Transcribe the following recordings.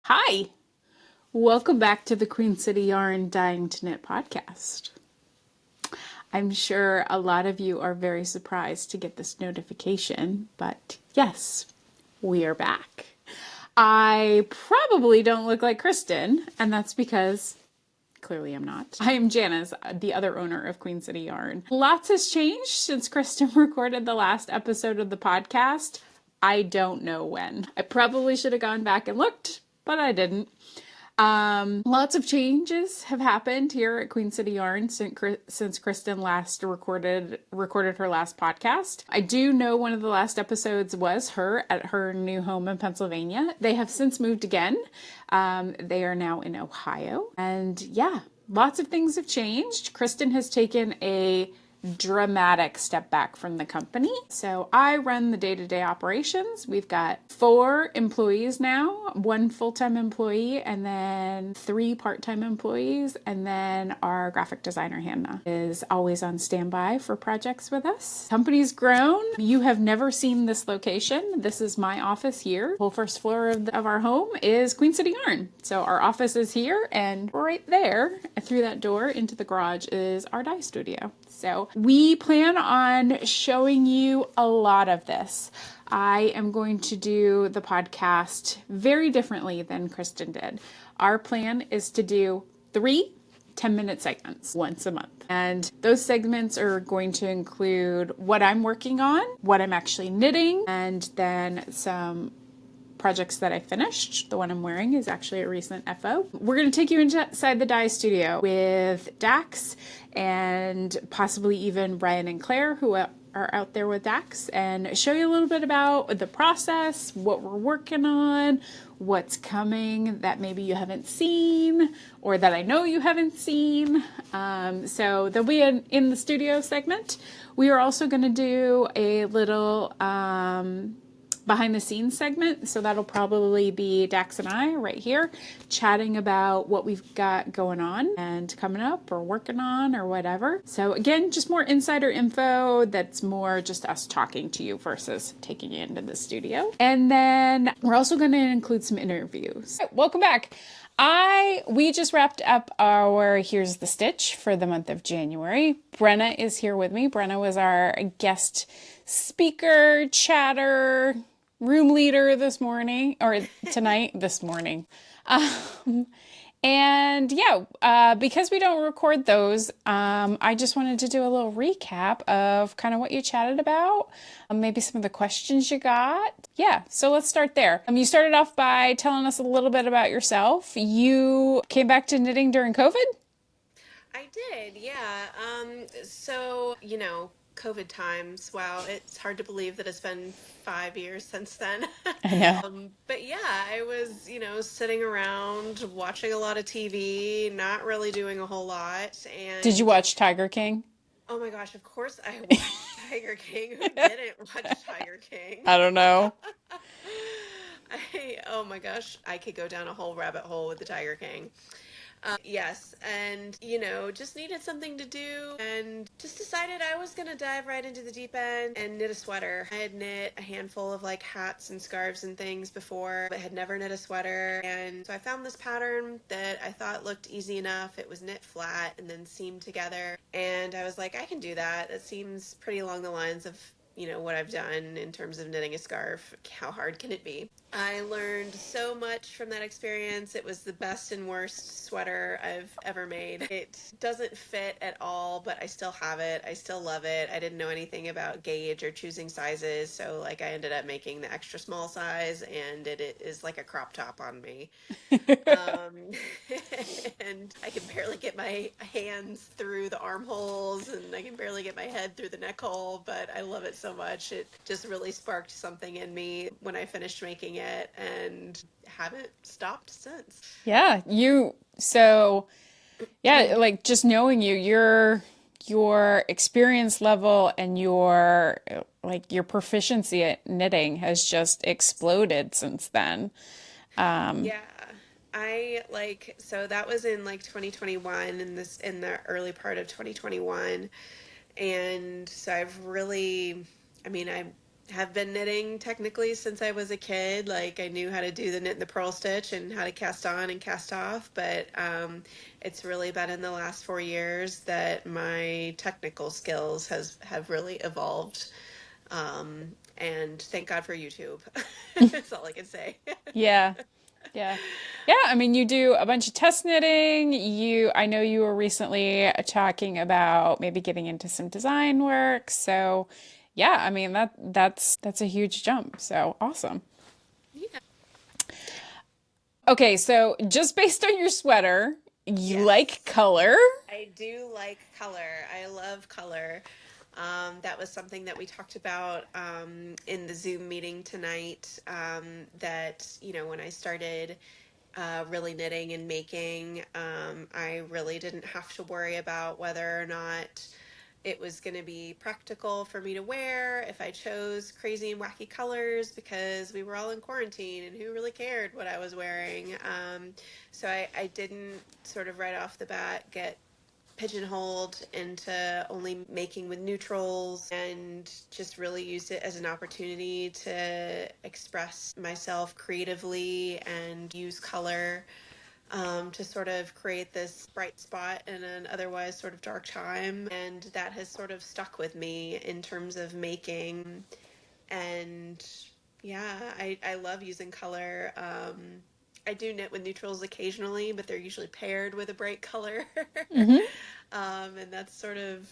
Hi, welcome back to the Queen City Yarn Dying to Knit podcast. I'm sure a lot of you are very surprised to get this notification, but yes, we are back. I probably don't look like Kristen, and that's because clearly I'm not. I am Janice, the other owner of Queen City Yarn. Lots has changed since Kristen recorded the last episode of the podcast. I don't know when. I probably should have gone back and looked, but I didn't. Lots of changes have happened here at Queen City Yarn since Kristen last recorded her last podcast. I do know one of the last episodes was her at her new home in Pennsylvania. They have since moved again. They are now in Ohio. And yeah, lots of things have changed. Kristen has taken a dramatic step back from the company. So I run the day-to-day operations. We've got 4 employees now, 1 full-time employee, and then 3 part-time employees. And then our graphic designer, Hannah, is always on standby for projects with us. Company's grown. You have never seen this location. This is my office here. The whole first floor of our home is Queen City Yarn. So our office is here, and right there, through that door into the garage, is our dye studio. So we plan on showing you a lot of this. I am going to do the podcast very differently than Kristen did. Our plan is to do 3 10-minute segments once a month. And those segments are going to include what I'm working on, what I'm actually knitting, and then some projects that I finished. The one I'm wearing is actually a recent FO. We're going to take you inside the dye studio with Dax and possibly even Ryan and Claire, who are out there with Dax, and show you a little bit about the process, what we're working on, what's coming that maybe you haven't seen or that I know you haven't seen. So there'll be an in the studio segment. We are also going to do a little behind the scenes segment. So that'll probably be Dax and I right here chatting about what we've got going on and coming up or working on or whatever. So again, just more insider info that's more just us talking to you versus taking you into the studio. And then we're also going to include some interviews. Welcome back. We just wrapped up our Here's the Stitch for the month of January. Brenna is here with me. Brenna was our guest speaker, chatter, room leader this morning, or tonight, this morning. And yeah, because we don't record those, I just wanted to do a little recap of kind of what you chatted about, maybe some of the questions you got. Yeah, so let's start there. You started off by telling us a little bit about yourself. You came back to knitting during COVID? I did, yeah. COVID times. Wow, it's hard to believe that it's been 5 years since then. I know. But yeah, I was, sitting around watching a lot of TV, not really doing a whole lot. Did you And watch Tiger King? oh my gosh, of course I watched Tiger King. Who didn't watch Tiger King? I don't know. Oh my gosh, I could go down a whole rabbit hole with the Tiger King. Yes, and just needed something to do and just decided I was gonna dive right into the deep end and knit a sweater. I had knit a handful of like hats and scarves and things before, but had never knit a sweater. And so I found this pattern that I thought looked easy enough. It was knit flat and then seamed together. And I was like, I can do that. That seems pretty along the lines of what I've done in terms of knitting a scarf. How hard can it be? I learned so much from that experience. It was the best and worst sweater I've ever made. It doesn't fit at all, but I still have it. I still love it. I didn't know anything about gauge or choosing sizes, so like I ended up making the extra small size, and it is like a crop top on me. Um, and I can barely get my hands through the armholes, and I can barely get my head through the neck hole, but I love it so much. It just really sparked something in me when I finished making it, and haven't stopped since. Yeah, like just knowing you, your experience level and your proficiency at knitting has just exploded since then. Um, Yeah. So that was in like 2021 in the early part of 2021. And so I've really, I mean, have been knitting technically since I was a kid. Like I knew how to do the knit and the purl stitch and how to cast on and cast off, but it's really been in the last 4 years that my technical skills have really evolved. And thank God for YouTube. That's all I can say. Yeah. Yeah. Yeah, I mean, you do a bunch of test knitting. I know you were recently talking about maybe getting into some design work. So, yeah, I mean, that's a huge jump. So, awesome. Yeah. Okay, so just based on your sweater, you like Yes. color. I do like color. I love color. That was something that we talked about in the Zoom meeting tonight. That, when I started really knitting and making, I really didn't have to worry about whether or not it was going to be practical for me to wear if I chose crazy and wacky colors because we were all in quarantine and who really cared what I was wearing. So I didn't sort of right off the bat get pigeonholed into only making with neutrals and just really used it as an opportunity to express myself creatively and use color to sort of create this bright spot in an otherwise sort of dark time. And that has sort of stuck with me in terms of making. And yeah, I love using color. I do knit with neutrals occasionally, but they're usually paired with a bright color. Hmm. And that's sort of,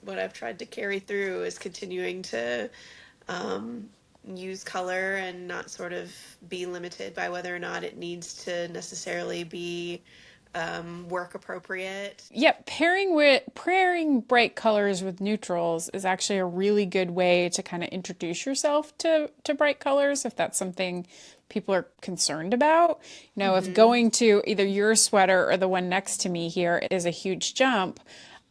what I've tried to carry through is continuing to um, use color and not sort of be limited by whether or not it needs to necessarily be work appropriate. Yep, pairing bright colors with neutrals is actually a really good way to kind of introduce yourself to bright colors if that's something people are concerned about. If Mm-hmm. going to either your sweater or the one next to me here is a huge jump,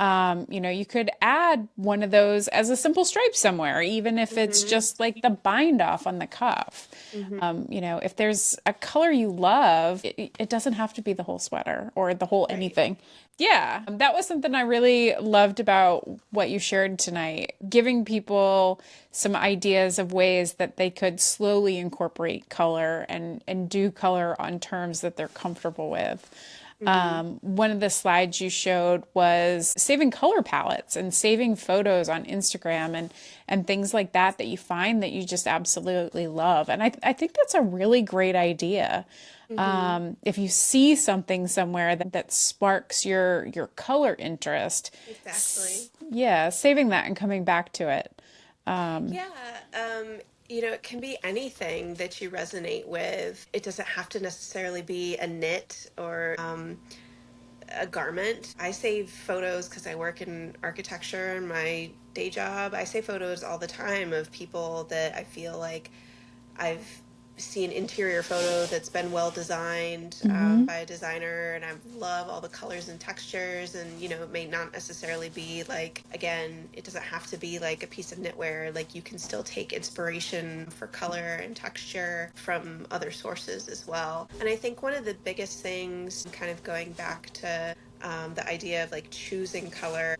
you could add one of those as a simple stripe somewhere, even if it's Mm-hmm. just like the bind off on the cuff. Mm-hmm. If there's a color you love, it doesn't have to be the whole sweater or the whole Right. anything. Yeah, that was something I really loved about what you shared tonight, giving people some ideas of ways that they could slowly incorporate color and do color on terms that they're comfortable with. Mm-hmm. One of the slides you showed was saving color palettes and saving photos on Instagram and things like that you find that you just absolutely love. And I think that's a really great idea. Mm-hmm. If you see something somewhere that sparks your color interest, Exactly. yeah, saving that and coming back to it. Yeah. It can be anything that you resonate with. It doesn't have to necessarily be a knit or a garment. I save photos because I work in architecture in my day job. I save photos all the time of people that I feel like I've seen interior photo that's been well designed Hmm. by a designer, and I love all the colors and textures. And it may not necessarily be like, again, it doesn't have to be like a piece of knitwear. Like you can still take inspiration for color and texture from other sources as well. And I think one of the biggest things, kind of going back to the idea of like choosing color,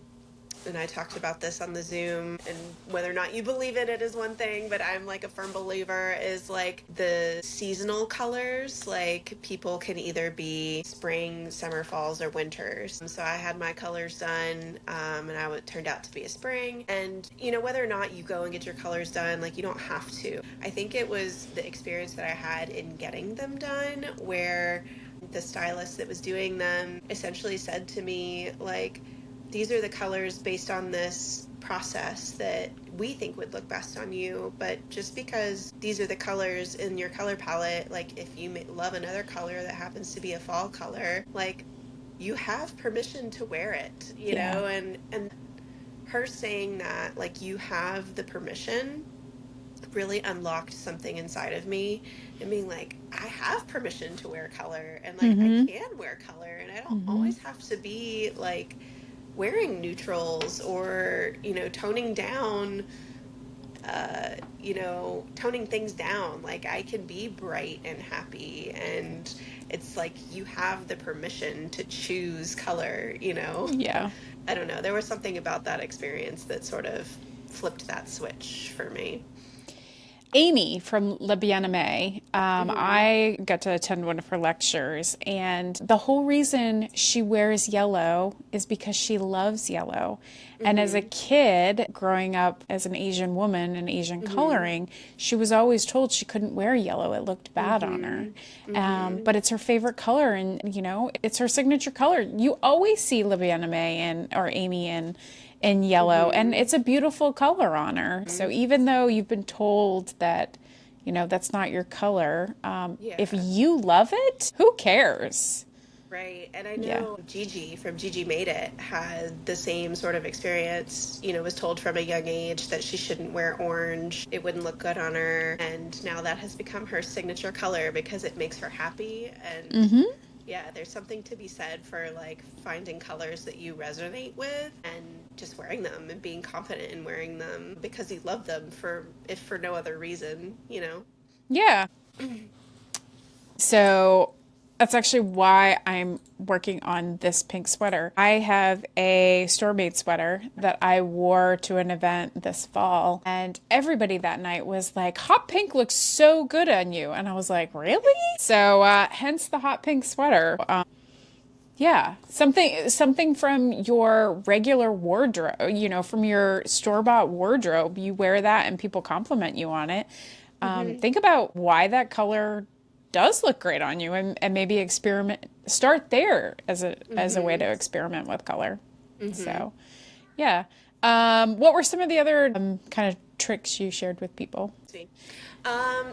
and I talked about this on the Zoom, and whether or not you believe in it is one thing, but I'm like a firm believer is like the seasonal colors. Like people can either be spring, summer, falls, or winters. So I had my colors done, and turned out to be a spring. And whether or not you go and get your colors done, like you don't have to. I think it was the experience that I had in getting them done where the stylist that was doing them essentially said to me, like, these are the colors based on this process that we think would look best on you. But just because these are the colors in your color palette, like if you love another color that happens to be a fall color, like you have permission to wear it, Yeah. and her saying that, like, you have the permission, really unlocked something inside of me, and being like, I have permission to wear color, and like I Hmm. can wear color, and I don't Hmm. always have to be like wearing neutrals or toning down, toning things down. Like I can be bright and happy, and it's like you have the permission to choose color. Yeah. I don't know, there was something about that experience that sort of flipped that switch for me. Amy from Le Bien-Aimé, I got to attend one of her lectures, and the whole reason she wears yellow is because she loves yellow. And as a kid, growing up as an Asian woman in Asian coloring, she was always told she couldn't wear yellow. It looked bad on her. But it's her favorite color, and it's her signature color. You always see Le Bien-Aimé and or Amy in yellow, and it's a beautiful color on her. So even though you've been told that, that's not your color, if Yeah. you love it, who cares? Right. And I Yeah. know Gigi from Gigi Made It had the same sort of experience, was told from a young age that she shouldn't wear orange. It wouldn't look good on her. And now that has become her signature color because it makes her happy. And yeah, there's something to be said for like finding colors that you resonate with and just wearing them and being confident in wearing them because you love them for if for no other reason. Yeah. So that's actually why I'm working on this pink sweater. I have a store-made sweater that I wore to an event this fall, and everybody that night was like, "Hot pink looks so good on you." And I was like, "Really?" So hence the hot pink sweater. Yeah, something from your regular wardrobe, from your store-bought wardrobe. You wear that and people compliment you on it. Hmm. Think about why that color does look great on you, and maybe start there as a way to Hmm. experiment with color. Hmm. So, yeah. What were some of the other kind of tricks you shared with people? See.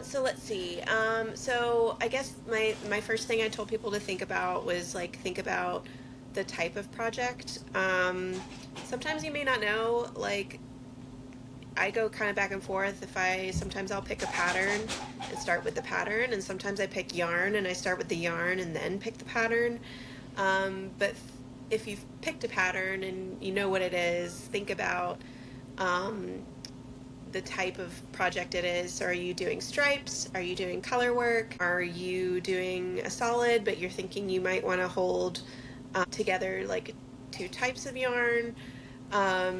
So let's see. So I guess my first thing I told people to think about was like think about the type of project. Sometimes you may not know, like I go kind of back and forth. If I sometimes I'll pick a pattern and start with the pattern, and sometimes I pick yarn and I start with the yarn and then pick the pattern. But if you've picked a pattern and you know what it is, think about um, the type of project it is. So are you doing stripes? Are you doing color work? Are you doing a solid, but you're thinking you might want to hold together like two types of yarn?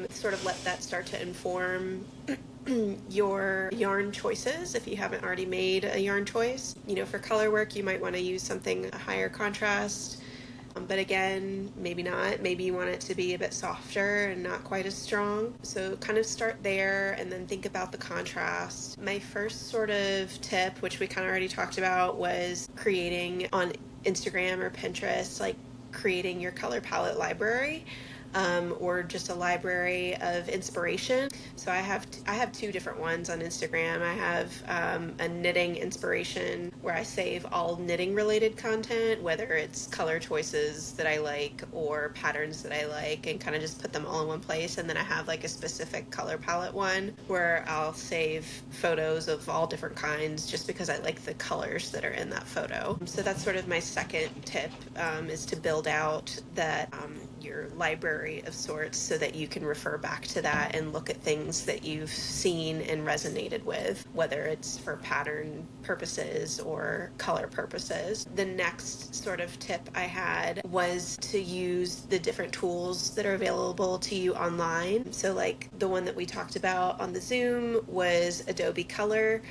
Sort of let that start to inform your yarn choices if you haven't already made a yarn choice. For color work, you might want to use something a higher contrast. But again, maybe not. Maybe you want it to be a bit softer and not quite as strong. So kind of start there and then think about the contrast. My first sort of tip, which we kind of already talked about, was creating on Instagram or Pinterest, like creating your color palette library. Or just a library of inspiration. So I have two different ones on Instagram. I have a knitting inspiration where I save all knitting related content, whether it's color choices that I like or patterns that I like, and kind of just put them all in one place. And then I have like a specific color palette one where I'll save photos of all different kinds just because I like the colors that are in that photo. So that's sort of my second tip, is to build out that your library of sorts so that you can refer back to that and look at things that you've seen and resonated with, whether it's for pattern purposes or color purposes. The next sort of tip I had was to use the different tools that are available to you online. So, like the one that we talked about on the Zoom was Adobe Color,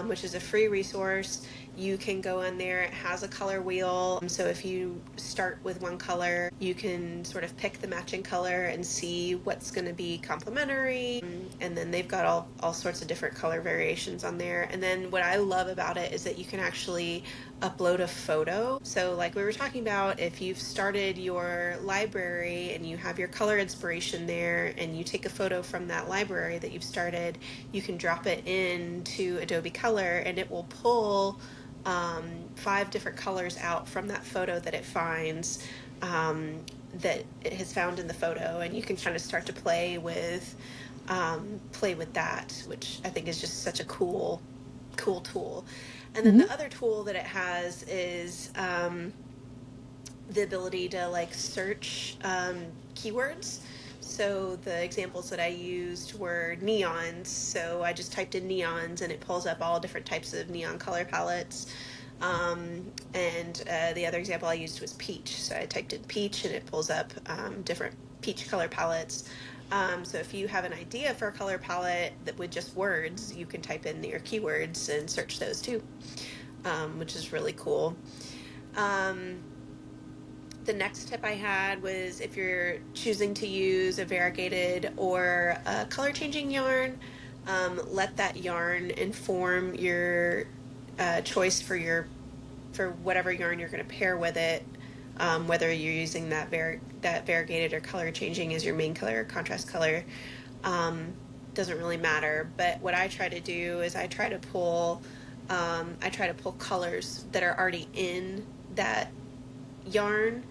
which is a free resource. You can go in there, it has a color wheel. So if you start with one color, you can sort of pick the matching color and see what's going to be complementary. And then they've got all sorts of different color variations on there. And then what I love about it is that you can actually upload a photo. So, like we were talking about, if you've started your library and you have your color inspiration there and you take a photo from that library that you've started, you can drop it into Adobe Color and it will pull 5 different colors out from that photo that it finds, that it has found in the photo, and you can kind of start to play with that, which I think is just such a cool tool. And then the other tool that it has is the ability to like search keywords. So the examples that I used were neons. So I just typed in neons and it pulls up all different types of neon color palettes. And the other example I used was peach. So I typed in peach and it pulls up different peach color palettes. So if you have an idea for a color palette that with just words, you can type in your keywords and search those too, which is really cool. Um, the next tip I had was if you're choosing to use a variegated or a color changing yarn, let that yarn inform your choice for whatever yarn you're going to pair with it. Whether you're using that variegated or color changing as your main color or contrast color, um, doesn't really matter. But what I try to do is I try to pull colors that are already in that yarn,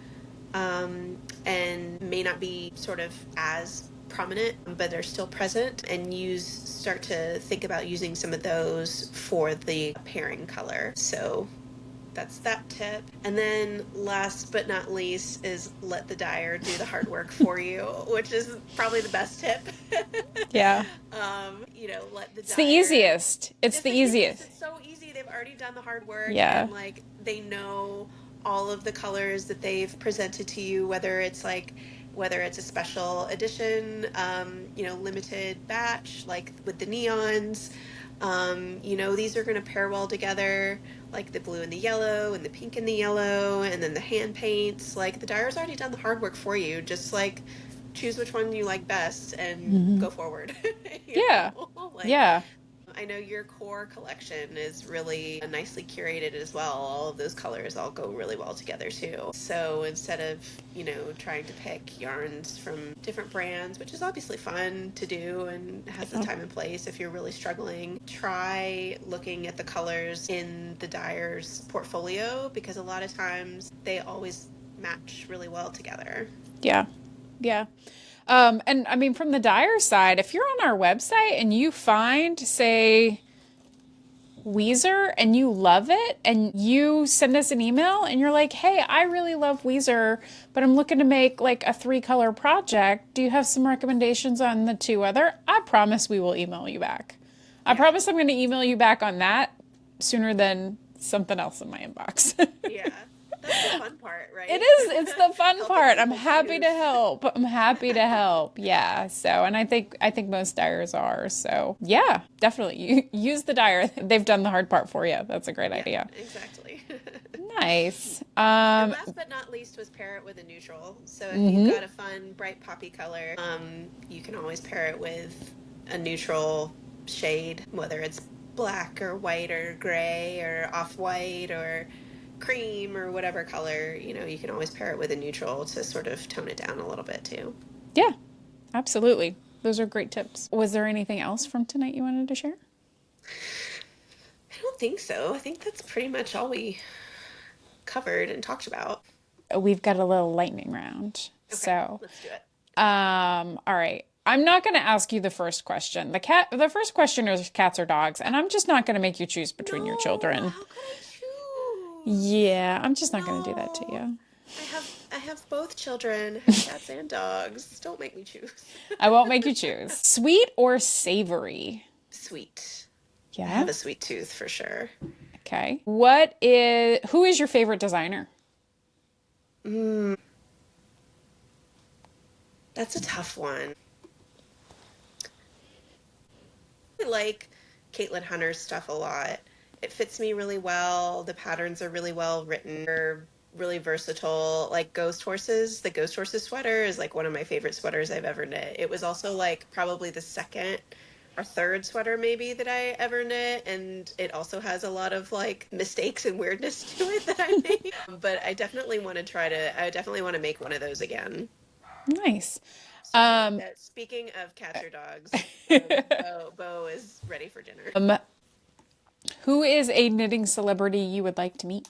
and may not be sort of as prominent, but they're still present, and start to think about using some of those for the pairing color. So that's that tip. And then last but not least is let the dyer do the hard work for you, which is probably the best tip. Yeah. Let the It's the dyer. easiest. It's It's the the easiest. easiest. It's so easy. They've already done the hard work, Yeah. and like they know all of the colors that they've presented to you, whether it's a special edition, limited batch, like with the neons. These are going to pair well together, like the blue and the yellow and the pink and the yellow, and then the hand paints. Like the dyer's already done the hard work for you. Just like choose which one you like best and Hmm. go forward. Yeah. Like Yeah. I know your core collection is really nicely curated as well. All of those colors all go really well together too. So instead of, trying to pick yarns from different brands, which is obviously fun to do and has a Yeah. time and place if you're really struggling, try looking at the colors in the dyer's portfolio, because a lot of times they always match really well together. Yeah. Yeah. And I mean, from the dyer side, if you're on our website and you find, say, Weezer and you love it and you send us an email and you're like, hey, I really love Weezer, but I'm looking to make like a 3-color project. Do you have some recommendations on the 2 other? I promise we will email you back. I Yeah. promise I'm going to email you back on that sooner than something else in my inbox. Yeah. That's the fun part, It right? is. It's the fun Helping part. I'm people happy to choose. help. I'm happy to help. Yeah. So, and I think most dyers are. So, yeah, definitely. You use the dyer. They've done the hard part for you. That's a great Yeah, idea. exactly. Nice. And last but not least was pair it with a neutral. So if you've Mhm. got a fun, bright poppy color, you can always pair it with a neutral shade, whether it's black or white or gray or off-white or cream or whatever color, you can always pair it with a neutral to sort of tone it down a little bit too. Yeah, absolutely. Those are great tips. Was there anything else from tonight you wanted to share? I don't think so. I think that's pretty much all we covered and talked about. We've got a little lightning round. Okay, So, let's do it. all right. I'm not going to ask you the first question. The first question is cats or dogs, and I'm just not going to make you choose between your No, children. how could I choose? Yeah, I'm just not going to do that to No. you. I have both children. I have cats and dogs. Don't make me choose. I won't make you choose. Sweet or savory? Sweet. I Yeah. have a sweet tooth for sure. Okay. Who is your favorite designer? Mm, that's a tough one. I like Caitlin Hunter's stuff a lot. It fits me really well. The patterns are really well written. They're really versatile. Like Ghost Horses, the Ghost Horses sweater is like one of my favorite sweaters I've ever knit. It was also like probably the second or third sweater maybe that I ever knit, and it also has a lot of like mistakes and weirdness to it that I made. But I definitely want to make one of those again. Nice. Sorry. Um, That speaking of cats or dogs, Bo is ready for dinner. um, who is a knitting celebrity you would like to meet?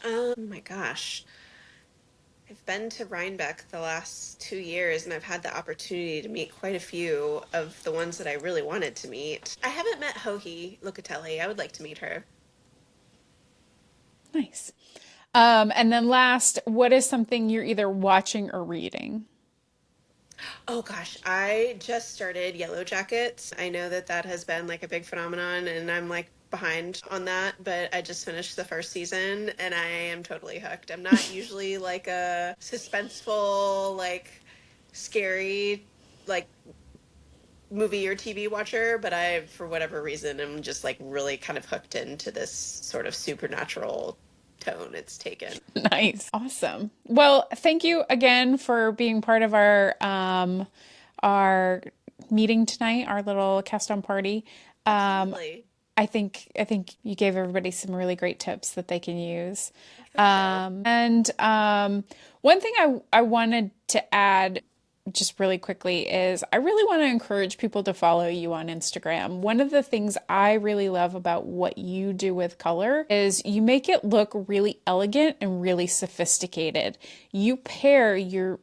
Oh my gosh. I've been to Rhinebeck the last 2 years, and I've had the opportunity to meet quite a few of the ones that I really wanted to meet. I haven't met Hohi Locatelli. I would like to meet her. Nice. And then last, what is something you're either watching or reading? Oh gosh, I just started Yellow Jackets. I know that that has been like a big phenomenon, and I'm like behind on that, but I just finished the first season and I am totally hooked. I'm not usually like a suspenseful, like scary, like, movie or TV watcher, but I, for whatever reason, am just like really kind of hooked into this sort of supernatural tone it's taken. Nice. Awesome. Well, thank you again for being part of our meeting tonight, our little cast on party. Absolutely. I think you gave everybody some really great tips that they can use. I hope so. And one thing I wanted to add just really quickly is I really want to encourage people to follow you on Instagram. One of the things I really love about what you do with color is you make it look really elegant and really sophisticated. You pair your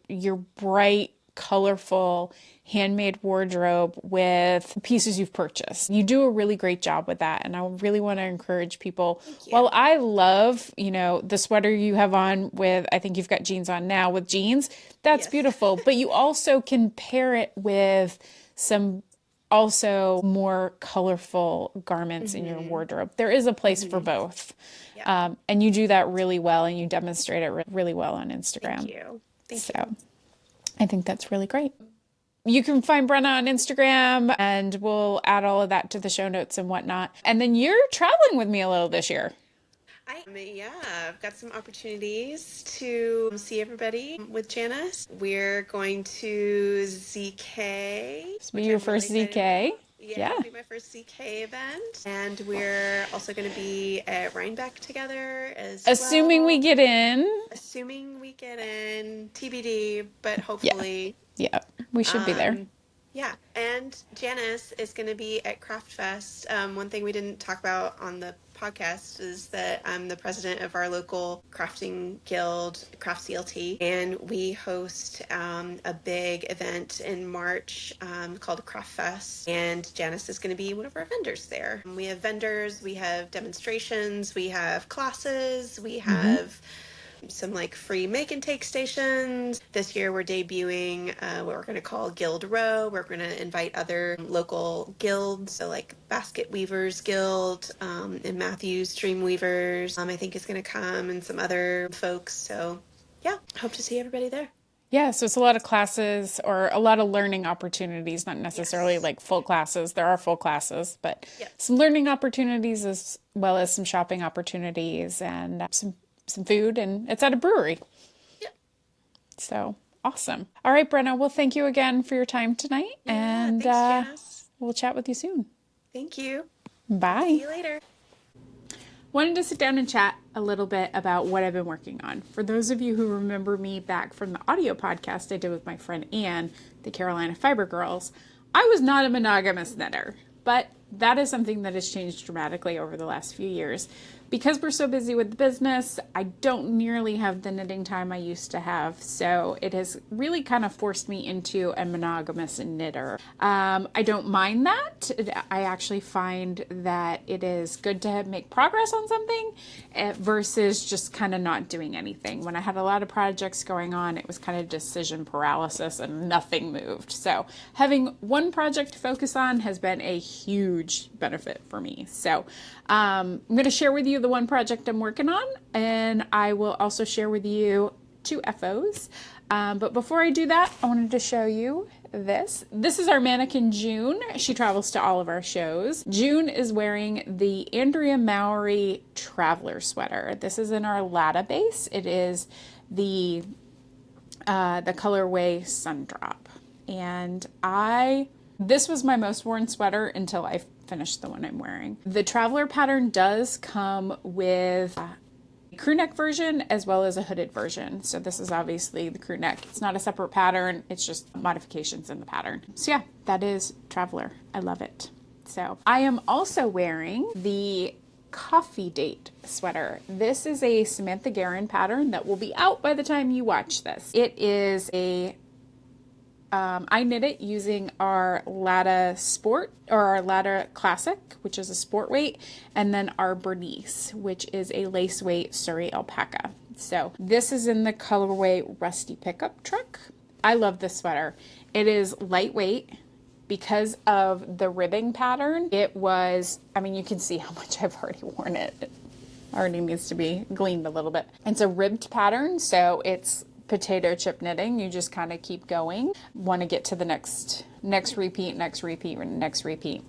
bright, colorful, handmade wardrobe with pieces you've purchased. You do a really great job with that. And I really want to encourage people. Thank While you. I love, the sweater you have on with, I think you've got jeans on now with jeans, that's Yes. beautiful. But you also can pair it with some also more colorful garments in your Hmm. wardrobe. There is a place for Hmm. both. Yeah. And you do that really well and you demonstrate it really well on Thank Instagram. you. Thank you. So I think that's really great. You can find Brenna on Instagram and we'll add all of that to the show notes and whatnot. And then you're traveling with me a little this year. Yeah, I've got some opportunities to see everybody with Janice. We're going to ZK, This will be which your I'm really first excited ZK. about. Yeah, Yeah. it'll be my first ZK event. And we're also going to be at Rhinebeck together as Assuming we well. get in. Assuming we get in, TBD, but Yeah. hopefully. Yeah. We should be there. Um, yeah, and Janice is going to be at Craft Fest. One thing we didn't talk about on the podcast is that I'm the president of our local crafting guild, Craft CLT, and we host a big event in March called Craft Fest. And Janice is going to be one of our vendors there. We have vendors, we have demonstrations, we have classes, we Mm-hmm. have some like free make and take stations. This year we're debuting what we're going to call Guild Row. We're going to invite other local guilds, so like Basket Weavers Guild and Matthews Dream Weavers. I think is going to come and some other folks. So yeah, hope to see everybody there. Yeah, so it's a lot of classes or a lot of learning opportunities, not necessarily Yes. like full classes. There are full classes, but Yep. some learning opportunities as well as some shopping opportunities and some food, and it's at a brewery. Yep. So awesome. All right, Brenna. Well, thank you again for your time tonight, Yeah. and Thanks, Janice. we'll chat with you soon. Thank you. See Bye. you later. Wanted to sit down and chat a little bit about what I've been working on. For those of you who remember me back from the audio podcast I did with my friend Anne, the Carolina Fiber Girls, I was not a monogamous knitter, but that is something that has changed dramatically over the last few years. Because we're so busy with the business, I don't nearly have the knitting time I used to have. So it has really kind of forced me into a monogamous knitter. I don't mind that. I actually find that it is good to make progress on something versus just kind of not doing anything. When I had a lot of projects going on, it was kind of decision paralysis and nothing moved. So having one project to focus on has been a huge benefit for me. So I'm going to share with you the one project I'm working on, and I will also share with you two FOs. But before I do that, I wanted to show you this. This is our mannequin June. She travels to all of our shows. June is wearing the Andrea Mowry Traveler sweater. This is in our Lada base. It is the colorway Sundrop. And this was my most worn sweater until I finished the one I'm wearing. The Traveler pattern does come with a crew neck version as well as a hooded version. So this is obviously the crew neck. It's not a separate pattern. It's just modifications in the pattern. So yeah, that is Traveler. I love it. So I am also wearing the Coffee Date sweater. This is a Samantha Guerin pattern that will be out by the time you watch this. It is I knit it using our Lada Sport or our Lada Classic, which is a sport weight, and then our Bernice, which is a lace weight Surrey alpaca. So this is in the colorway Rusty Pickup Truck. I love this sweater. It is lightweight. Because of the ribbing pattern, you can see how much I've already worn it. It already needs to be gleaned a little bit. It's a ribbed pattern, so it's potato chip knitting. You just kind of keep going. Want to get to the next repeat, next repeat, next repeat.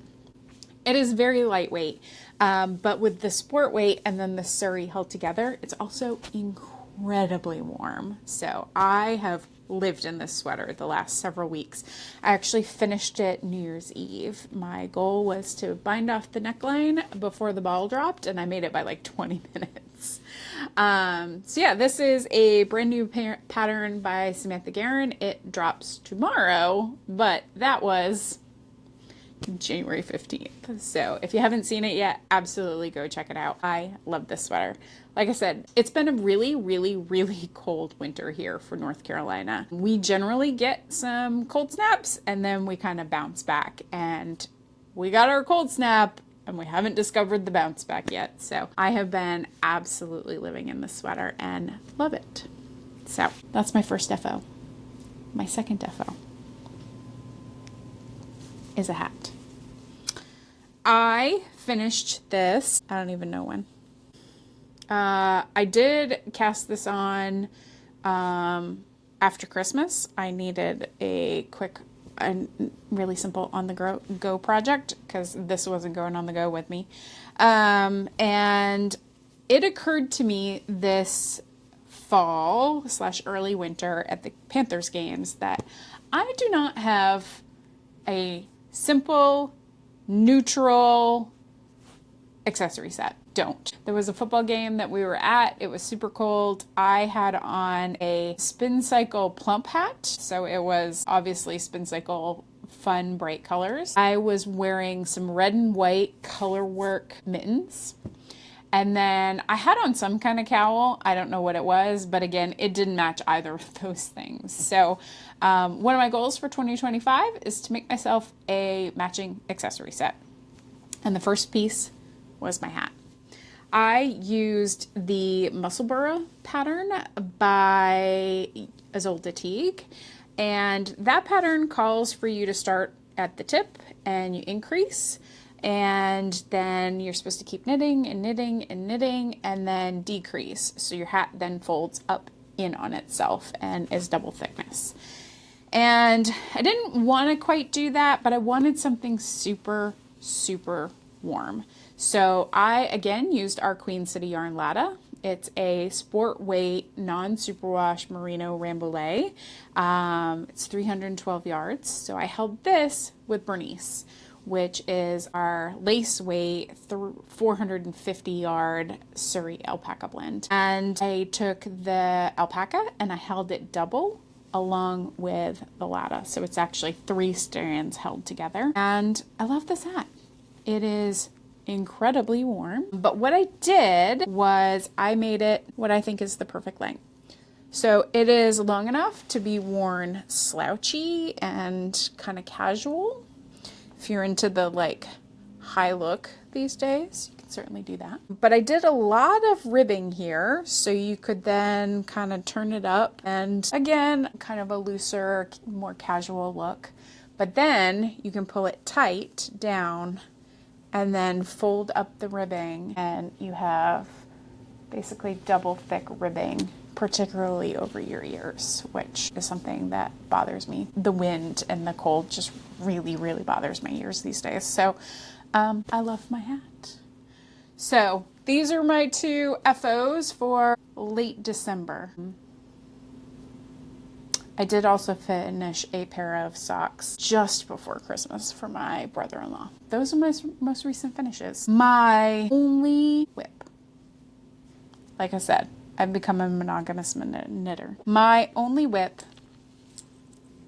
It is very lightweight, but with the sport weight and then the Surrey held together, it's also incredibly warm. So I have lived in this sweater the last several weeks. I actually finished it New Year's Eve. My goal was to bind off the neckline before the ball dropped, and I made it by like 20 minutes. So yeah, this is a brand new pattern by Samantha Guerin. It drops tomorrow, but that was January 15th. So if you haven't seen it yet, absolutely go check it out. I love this sweater. Like I said, it's been a really, really, really cold winter here for North Carolina. We generally get some cold snaps and then we kind of bounce back, and we got our cold snap and we haven't discovered the bounce back yet. So I have been absolutely living in this sweater and love it. So that's my first FO. My second FO is a hat. I finished this, I don't even know when. I did cast this on after Christmas. I needed a quick and really simple on the go project because this wasn't going on the go with me. And it occurred to me this fall/early winter at the Panthers games that I do not have a simple, neutral accessory set. Don't. There was a football game that we were at. It was super cold. I had on a Spin Cycle plump hat. So it was obviously Spin Cycle fun, bright colors. I was wearing some red and white color work mittens. And then I had on some kind of cowl. I don't know what it was, but again, it didn't match either of those things. So one of my goals for 2025 is to make myself a matching accessory set. And the first piece was my hat. I used the Musselburgh pattern by Isolde Teague, and that pattern calls for you to start at the tip and you increase, and then you're supposed to keep knitting and knitting and knitting and then decrease. So your hat then folds up in on itself and is double thickness. And I didn't want to quite do that, but I wanted something super, super warm. So I, again, used our Queen City Yarn Latta. It's a sport weight, non-superwash merino rambouillet. It's 312 yards. So I held this with Bernice, which is our lace weight 450 yard Surrey alpaca blend. And I took the alpaca and I held it double along with the Latta. So it's actually 3 strands held together. And I love this hat. It is incredibly warm. But what I did was I made it what I think is the perfect length. So it is long enough to be worn slouchy and kind of casual. If you're into the like high look these days, you can certainly do that. But I did a lot of ribbing here, so you could then kind of turn it up and again, kind of a looser, more casual look. But then you can pull it tight down and then fold up the ribbing, and you have basically double thick ribbing, particularly over your ears, which is something that bothers me. The wind and the cold just really, really bothers my ears these days. So I love my hat. So these are my 2 FOs for late December. I did also finish a pair of socks just before Christmas for my brother-in-law. Those are my most recent finishes. My only whip. Like I said, I've become a monogamous knitter. My only whip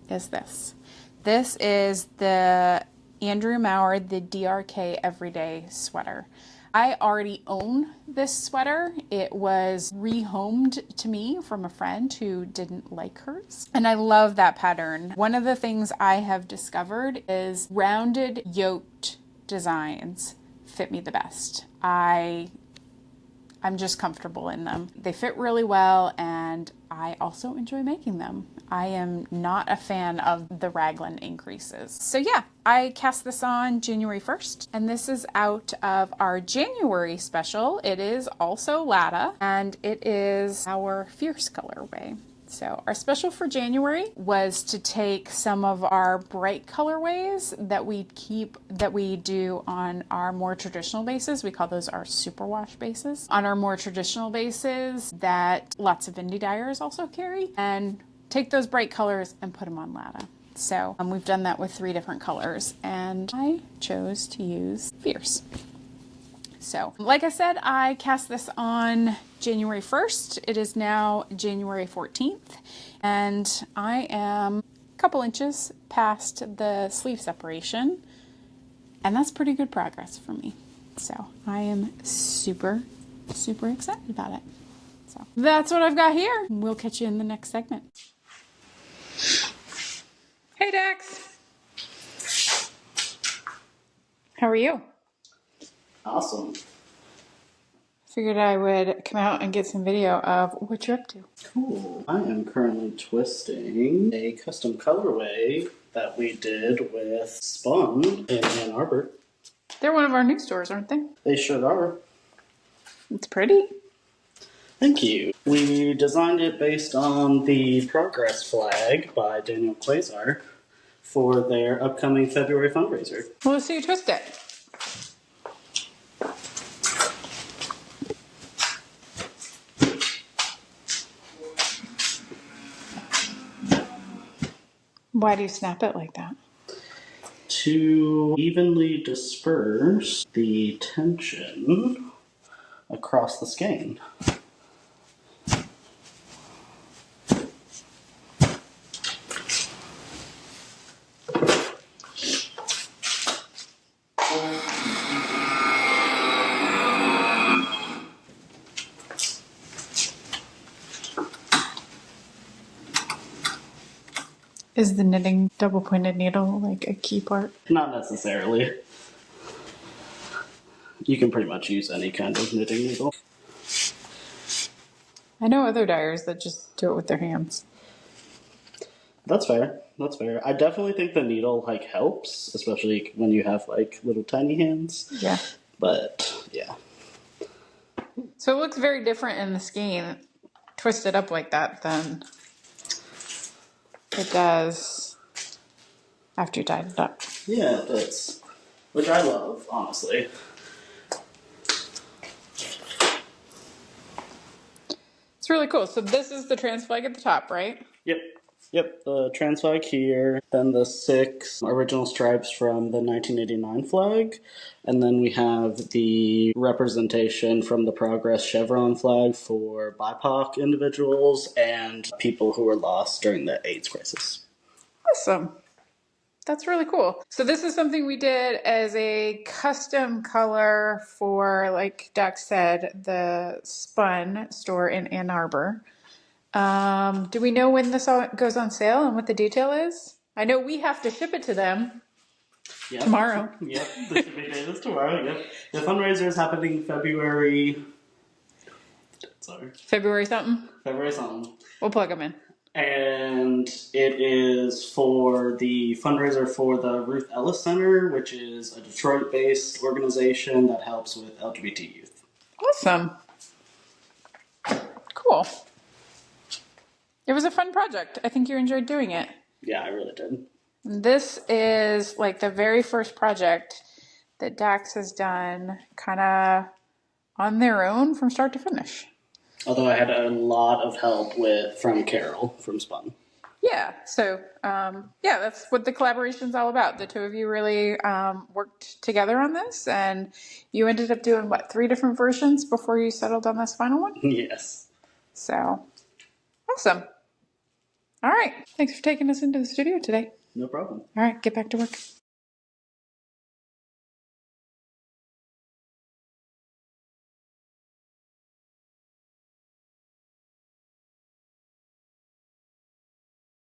is this. This is the Andrew Maurer, the DRK Everyday Sweater. I already own this sweater. It was rehomed to me from a friend who didn't like hers. And I love that pattern. One of the things I have discovered is rounded yoked designs fit me the best. I'm just comfortable in them. They fit really well, and I also enjoy making them. I am not a fan of the raglan increases. So yeah, I cast this on January 1st, and this is out of our January special. It is also Latta, and it is our Fierce colorway. So our special for January was to take some of our bright colorways that we do on our more traditional bases. We call those our superwash bases. On our more traditional bases that lots of indie dyers also carry, and take those bright colors and put them on Lada. So we've done that with 3 different colors, and I chose to use Fierce. So, like I said, I cast this on January 1st. It is now January 14th, and I am a couple inches past the sleeve separation, and that's pretty good progress for me. So, I am super, super excited about it. So, that's what I've got here. We'll catch you in the next segment. Hey, Dax. How are you? Awesome. Figured I would come out and get some video of what you're up to. Cool. I am currently twisting a custom colorway that we did with Spun in Ann Arbor. They're one of our new stores, aren't they? They sure are. It's pretty. Thank you. We designed it based on the Progress flag by Daniel Quasar for their upcoming February fundraiser. Well, let's see you twist it. Why do you snap it like that? To evenly disperse the tension across the skein. Is the knitting double-pointed needle like a key part? Not necessarily. You can pretty much use any kind of knitting needle. I know other dyers that just do it with their hands. That's fair. That's fair. I definitely think the needle helps, especially when you have little tiny hands. Yeah. But yeah. So it looks very different in the skein, twisted up like that, than it does after you dyed it up. Yeah, it does. Which I love, honestly. It's really cool. So this is the trans flag at the top, right? Yep. Yep, the trans flag here, then the 6 original stripes from the 1989 flag, and then we have the representation from the Progress chevron flag for BIPOC individuals and people who were lost during the AIDS crisis. Awesome. That's really cool. So this is something we did as a custom color for, like Dax said, the Spun store in Ann Arbor. Do we know when this all goes on sale and what the detail is? I know we have to ship it to them tomorrow. Yep, the shipping date is tomorrow. Yep. The fundraiser is happening February something. We'll plug them in. And it is for the fundraiser for the Ruth Ellis Center, which is a Detroit-based organization that helps with LGBT youth. Awesome. Cool. It was a fun project. I think you enjoyed doing it. Yeah, I really did. This is like the very first project that Dax has done kind of on their own from start to finish. Although I had a lot of help from Carol from Spun. Yeah, so that's what the collaboration's all about. The two of you really worked together on this, and you ended up doing, 3 different versions before you settled on this final one? Yes. So, awesome. All right, thanks for taking us into the studio today. No problem. All right, get back to work.